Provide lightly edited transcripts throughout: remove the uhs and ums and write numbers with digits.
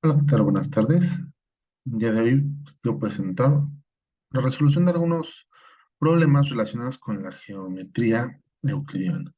Hola, ¿qué tal? Buenas tardes. El día de hoy quiero presentar la resolución de algunos problemas relacionados con la geometría euclidiana,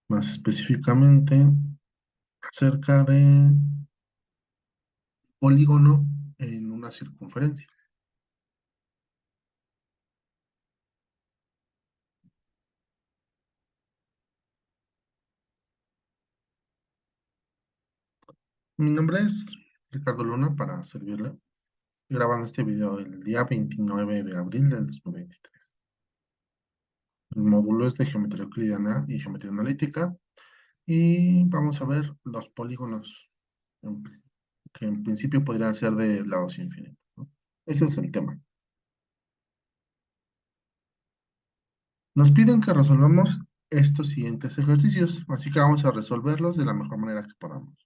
más específicamente acerca de polígono en una circunferencia. Mi nombre es Ricardo Luna para servirle. Estoy grabando este video el día 29 de abril del 2023. El módulo es de geometría euclidiana y geometría analítica y vamos a ver los polígonos en que en principio podrían ser de lados infinitos, ¿no? Ese es el tema. Nos piden que resolvamos estos siguientes ejercicios, así que vamos a resolverlos de la mejor manera que podamos.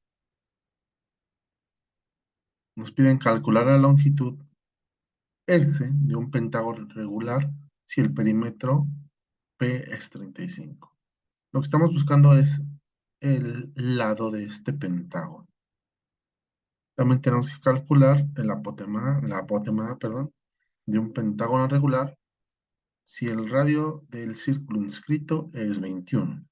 Nos piden calcular la longitud S de un pentágono regular si el perímetro P es 35. Lo que estamos buscando es el lado de este pentágono. También tenemos que calcular la apotema, perdón, de un pentágono regular si el radio del círculo inscrito es 21.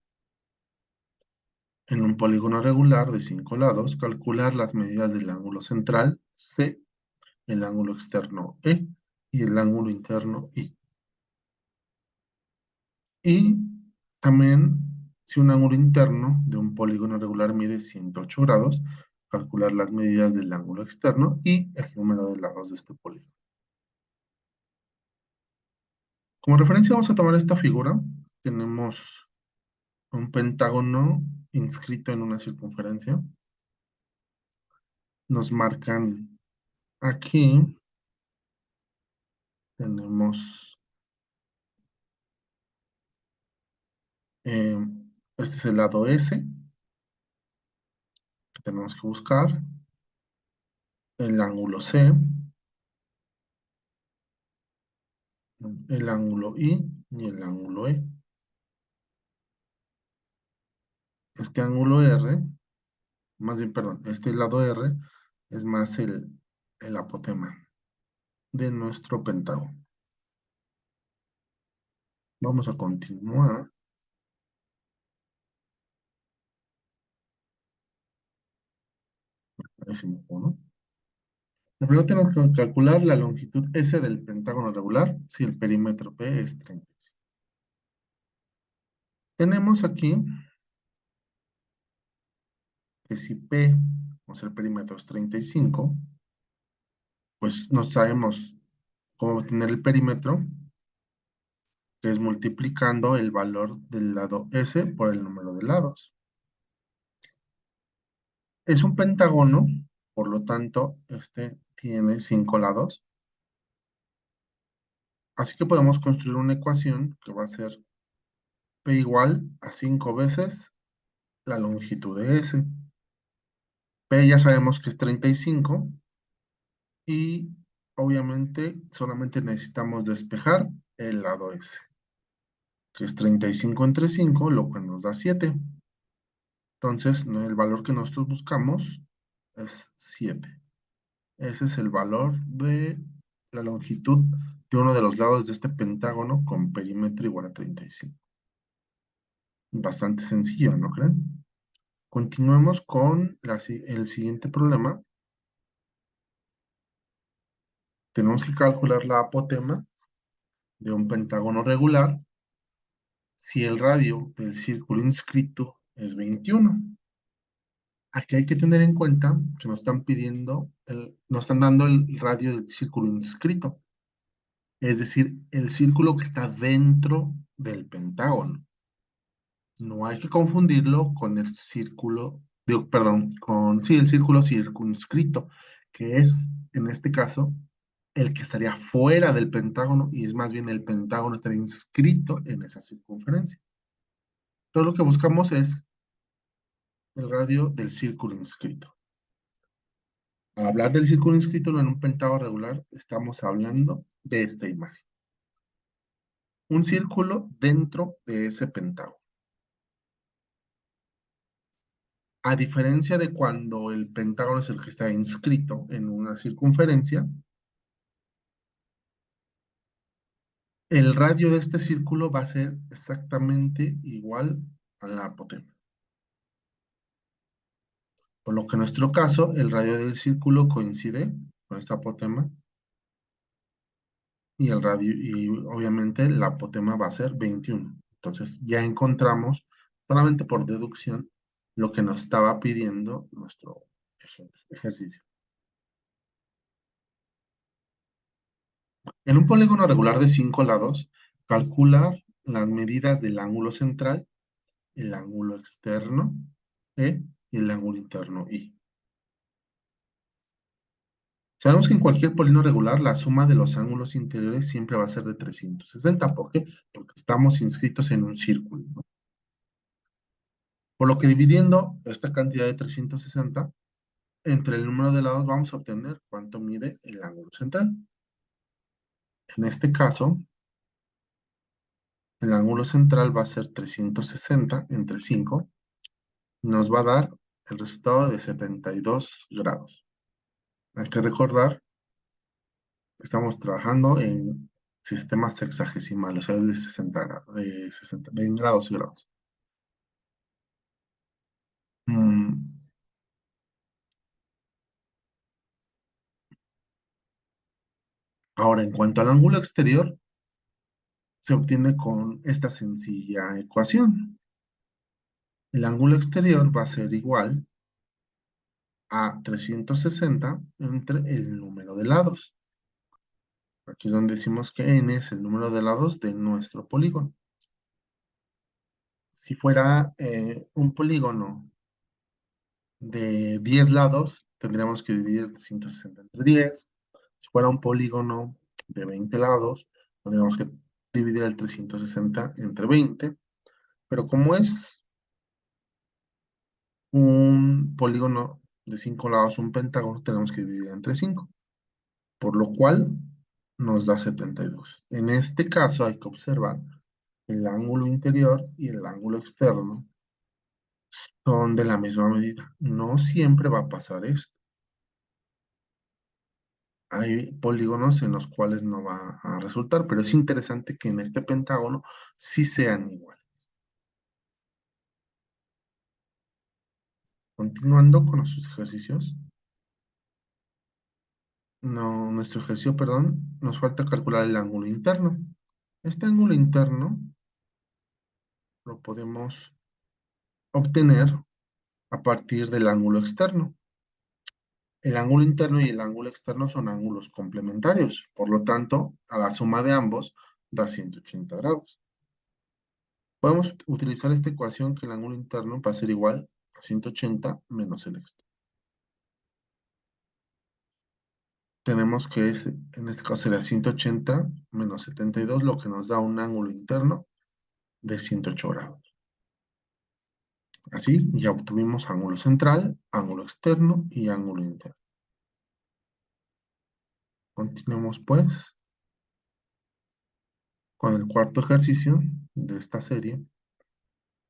En un polígono regular de 5 lados, calcular las medidas del ángulo central C, el ángulo externo E y el ángulo interno I. Y también, si un ángulo interno de un polígono regular mide 108 grados, calcular las medidas del ángulo externo y el número de lados de este polígono. Como referencia vamos a tomar esta figura. Tenemos un pentágono inscrito en una circunferencia. Nos marcan aquí, tenemos, eh, este es el lado S, que tenemos que buscar, el ángulo C, el ángulo I y el ángulo E. Este ángulo R, más bien, perdón, este lado R es más el apotema de nuestro pentágono. Vamos a continuar. Décimo uno. Primero tenemos que calcular la longitud S del pentágono regular si el perímetro P es 35. Tenemos aquí que si P, o sea, el perímetro es 35, pues no sabemos cómo obtener el perímetro, que es multiplicando el valor del lado S por el número de lados. Es un pentágono, por lo tanto, este tiene 5 lados. Así que podemos construir una ecuación que va a ser P igual a 5 veces la longitud de S. P ya sabemos que es 35 y obviamente solamente necesitamos despejar el lado S, que es 35 entre 5, lo cual nos da 7. Entonces, el valor que nosotros buscamos es 7. Ese es el valor de la longitud de uno de los lados de este pentágono con perímetro igual a 35. Bastante sencillo, ¿no creen? Continuemos con el siguiente problema. Tenemos que calcular la apotema de un pentágono regular si el radio del círculo inscrito es 21. Aquí hay que tener en cuenta que nos están pidiendo, nos están dando el radio del círculo inscrito, es decir, el círculo que está dentro del pentágono. No hay que confundirlo con el círculo, perdón, sí, el círculo circunscrito, que es, en este caso, el que estaría fuera del pentágono y es más bien el pentágono estaría inscrito en esa circunferencia. Todo lo que buscamos es el radio del círculo inscrito. Al hablar del círculo inscrito en un pentágono regular, estamos hablando de esta imagen. Un círculo dentro de ese pentágono. A diferencia de cuando el pentágono es el que está inscrito en una circunferencia, el radio de este círculo va a ser exactamente igual a la apotema. Por lo que en nuestro caso, el radio del círculo coincide con esta apotema y el radio, y obviamente la apotema va a ser 21. Entonces ya encontramos, solamente por deducción, lo que nos estaba pidiendo nuestro ejercicio. En un polígono regular de 5 lados, calcula las medidas del ángulo central, el ángulo externo E y el ángulo interno I. Sabemos que en cualquier polígono regular la suma de los ángulos interiores siempre va a ser de 360. ¿Por qué? Porque estamos inscritos en un círculo, ¿no? Por lo que dividiendo esta cantidad de 360 entre el número de lados vamos a obtener cuánto mide el ángulo central. En este caso, el ángulo central va a ser 360 entre 5. Nos va a dar el resultado de 72 grados. Hay que recordar que estamos trabajando en sistemas sexagesimales, o sea, de 60 grados, de grados y grados. Mm, Ahora, en cuanto al ángulo exterior, se obtiene con esta sencilla ecuación. El ángulo exterior va a ser igual a 360 entre el número de lados. Aquí es donde decimos que n es el número de lados de nuestro polígono. Si fuera un polígono de 10 lados, tendríamos que dividir 360 entre 10. Si fuera un polígono de 20 lados, tendríamos que dividir el 360 entre 20. Pero como es un polígono de 5 lados, un pentágono, tenemos que dividir entre 5, por lo cual nos da 72. En este caso hay que observar el ángulo interior y el ángulo externo son de la misma medida. No siempre va a pasar esto. Hay polígonos en los cuales no va a resultar, pero es interesante que en este pentágono sí sean iguales. Continuando con nuestros ejercicios, no, nuestro ejercicio, perdón, nos falta calcular el ángulo interno. Este ángulo interno lo podemos obtener a partir del ángulo externo. El ángulo interno y el ángulo externo son ángulos complementarios, por lo tanto, a la suma de ambos da 180 grados. Podemos utilizar esta ecuación que el ángulo interno va a ser igual a 180 menos el externo. Tenemos que en este caso sería 180 menos 72, lo que nos da un ángulo interno de 108 grados. Así ya obtuvimos ángulo central, ángulo externo y ángulo interno. Continuemos pues con el cuarto ejercicio de esta serie.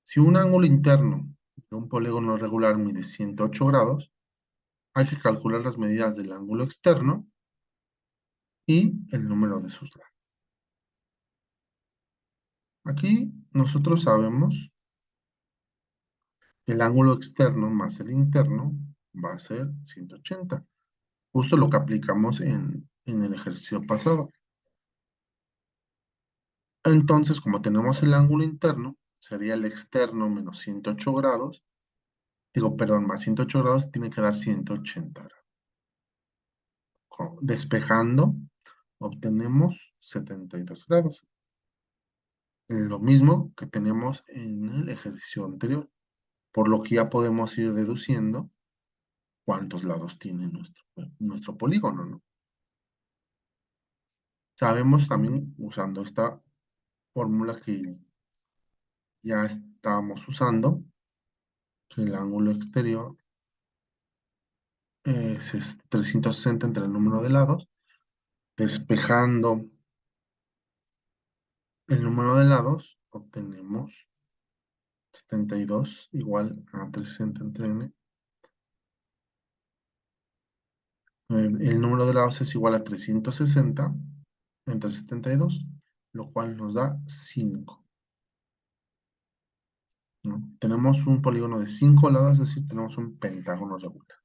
Si un ángulo interno de un polígono regular mide 108 grados, hay que calcular las medidas del ángulo externo y el número de sus lados. Aquí nosotros sabemos que el ángulo externo más el interno va a ser 180. Justo lo que aplicamos en el ejercicio pasado. Entonces, como tenemos el ángulo interno, sería el externo menos 108 grados. Digo, perdón, más 108 grados tiene que dar 180 grados. Despejando, obtenemos 72 grados. Lo mismo que tenemos en el ejercicio anterior, por lo que ya podemos ir deduciendo cuántos lados tiene nuestro polígono, ¿no? Sabemos también, usando esta fórmula que ya estábamos usando, que el ángulo exterior es 360 entre el número de lados, despejando el número de lados, obtenemos 72 igual a 360 entre n. El número de lados es igual a 360 entre 72, lo cual nos da 5, ¿no? Tenemos un polígono de 5 lados, es decir, tenemos un pentágono regular.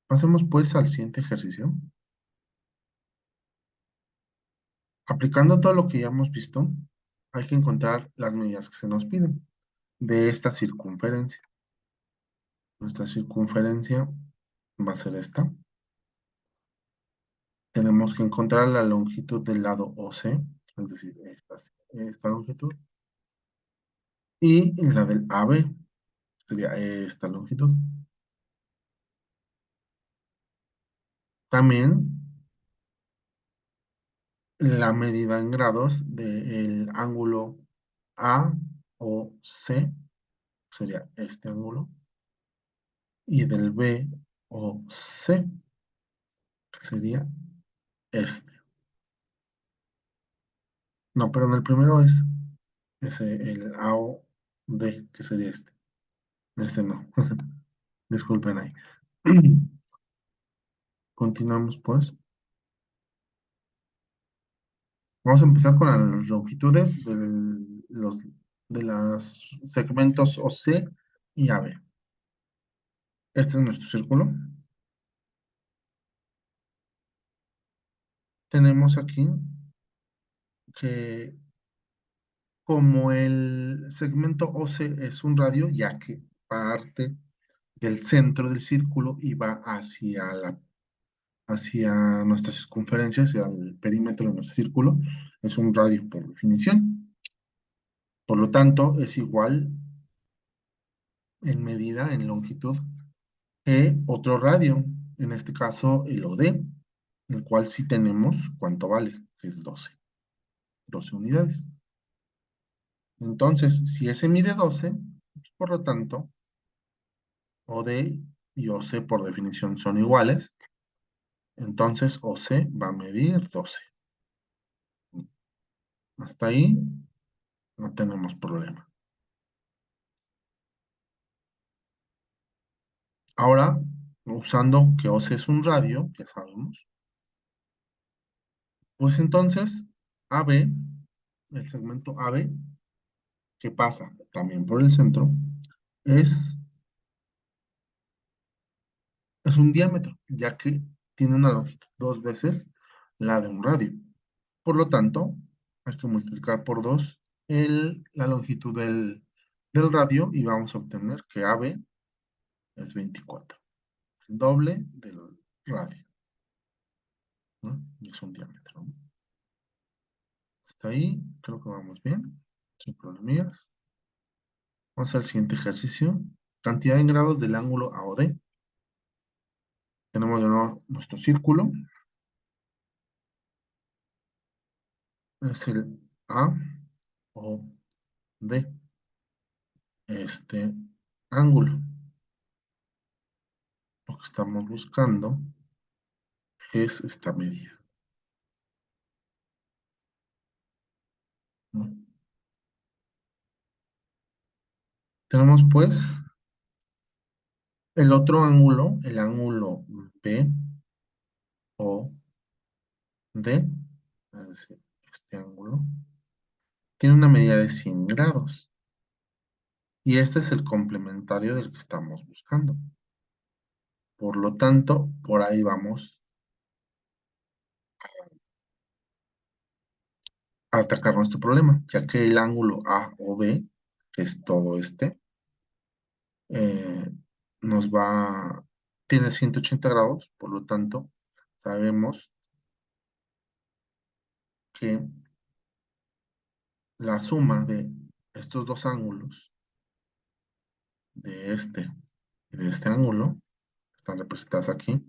Pasemos pues al siguiente ejercicio. Aplicando todo lo que ya hemos visto, hay que encontrar las medidas que se nos piden de esta circunferencia. Nuestra circunferencia va a ser esta. Tenemos que encontrar la longitud del lado OC, es decir, esta longitud, y la del AB, sería esta longitud. También la medida en grados del ángulo A o C, sería este ángulo, y del B o C, que sería este. No, perdón, el primero es el A o D, que sería este. Este no. Disculpen ahí. Continuamos pues. Vamos a empezar con las longitudes de los segmentos OC y AB. Este es nuestro círculo. Tenemos aquí que como el segmento OC es un radio, ya que parte del centro del círculo y va hacia nuestra circunferencia, hacia el perímetro de nuestro círculo, es un radio por definición. Por lo tanto, es igual en medida, en longitud, que otro radio, en este caso el OD, el cual sí tenemos cuánto vale, que es 12 unidades. Entonces, si ese mide 12, por lo tanto, OD y OC por definición son iguales, entonces OC va a medir 12. Hasta ahí no tenemos problema. Ahora, usando que OC es un radio, ya sabemos, pues entonces AB, el segmento AB, que pasa también por el centro, es, es un diámetro, ya que tiene una longitud 2 veces la de un radio. Por lo tanto, hay que multiplicar por 2 la longitud del radio y vamos a obtener que AB es 24, el doble del radio, ¿no? Y es un diámetro, ¿no? Hasta ahí creo que vamos bien, sin problemas. Vamos al siguiente ejercicio. Cantidad en grados del ángulo AOD. Tenemos de nuevo nuestro círculo. Es el A o D. Este ángulo. Lo que estamos buscando es esta medida, ¿no? Tenemos pues el otro ángulo, el ángulo B o D, es decir, este ángulo, tiene una medida de 100 grados. Y este es el complementario del que estamos buscando. Por lo tanto, por ahí vamos a atacar nuestro problema, ya que el ángulo A o B, que es todo este, eh, tiene 180 grados, por lo tanto, sabemos que la suma de estos dos ángulos, de este y de este ángulo, están representadas aquí,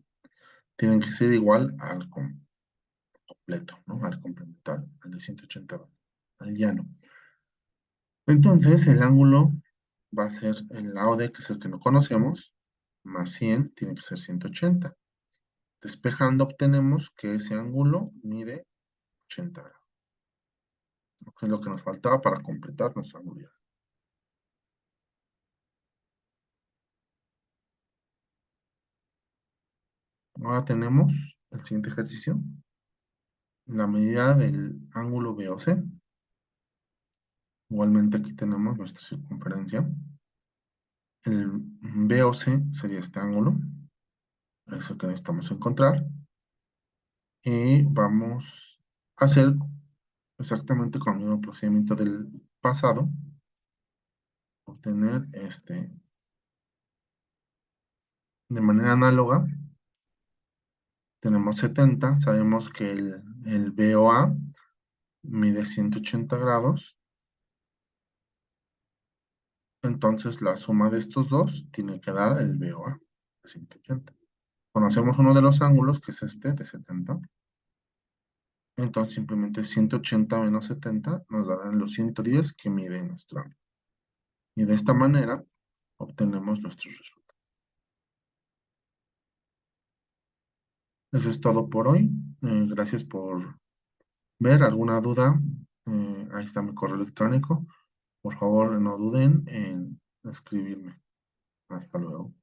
tienen que ser igual al completo, ¿no? Al complementario, al de 180 grados, al llano. Entonces, el ángulo va a ser el lado D, que es el que no conocemos, más 100, tiene que ser 180. Despejando obtenemos que ese ángulo mide 80 grados. que es lo que nos faltaba para completar nuestra unidad. Ahora tenemos el siguiente ejercicio. La medida del ángulo BOC. Igualmente aquí tenemos nuestra circunferencia. El BOC sería este ángulo. Es el que necesitamos encontrar. Y vamos a hacer exactamente con el mismo procedimiento del pasado. Obtener de manera análoga. Tenemos 70. Sabemos que el BOA mide 180 grados. Entonces la suma de estos dos tiene que dar el BOA de 180. Conocemos uno de los ángulos, que es este de 70. Entonces simplemente 180 menos 70 nos darán los 110 que mide nuestro ángulo. Y de esta manera obtenemos nuestros resultados. Eso es todo por hoy. Gracias por ver. ¿Alguna duda? Ahí está mi correo electrónico. Por favor, no duden en escribirme. Hasta luego.